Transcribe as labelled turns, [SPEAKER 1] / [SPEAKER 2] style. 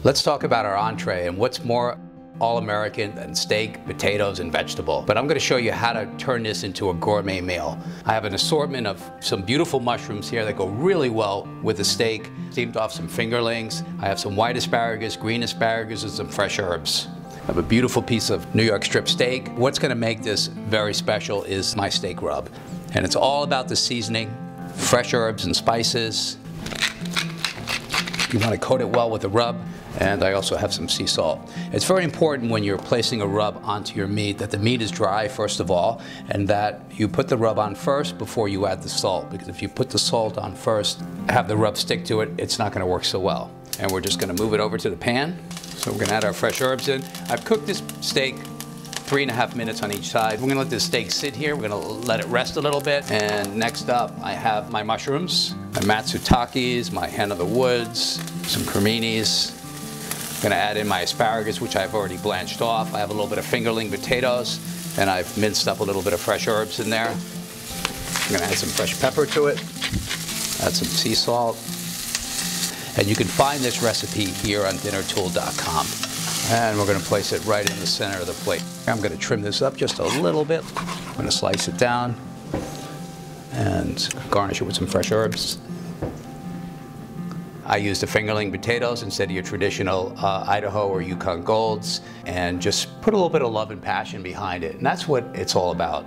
[SPEAKER 1] Let's talk about our entree and what's more all-American than steak, potatoes, and vegetable. But I'm going to show you how to turn this into a gourmet meal. I have an assortment of some beautiful mushrooms here that go really well with the steak. Steamed off some fingerlings. I have some white asparagus, green asparagus, and some fresh herbs. I have a beautiful piece of New York strip steak. What's going to make this very special is my steak rub. And it's all about the seasoning, fresh herbs and spices. You want to coat it well with the rub. And I also have some sea salt. It's very important when you're placing a rub onto your meat that the meat is dry first of all, and that you put the rub on first before you add the salt, because if you put the salt on first, have the rub stick to it, it's not going to work so well. And we're just going to move it over to the pan. So we're going to add our fresh herbs in. I've cooked this steak 3.5 minutes on each side. We're going to let this steak sit here. We're going to let it rest a little bit. And next up, I have my mushrooms, my matsutakis, my hen of the woods, some creminis. I'm going to add in my asparagus, which I've already blanched off. I have a little bit of fingerling potatoes, and I've minced up a little bit of fresh herbs in there. I'm going to add some fresh pepper to it, add some sea salt. And you can find this recipe here on dinnertool.com. And we're going to place it right in the center of the plate. I'm going to trim this up just a little bit. I'm going to slice it down and garnish it with some fresh herbs. I used the fingerling potatoes instead of your traditional Idaho or Yukon Golds, and just put a little bit of love and passion behind it. And that's what it's all about.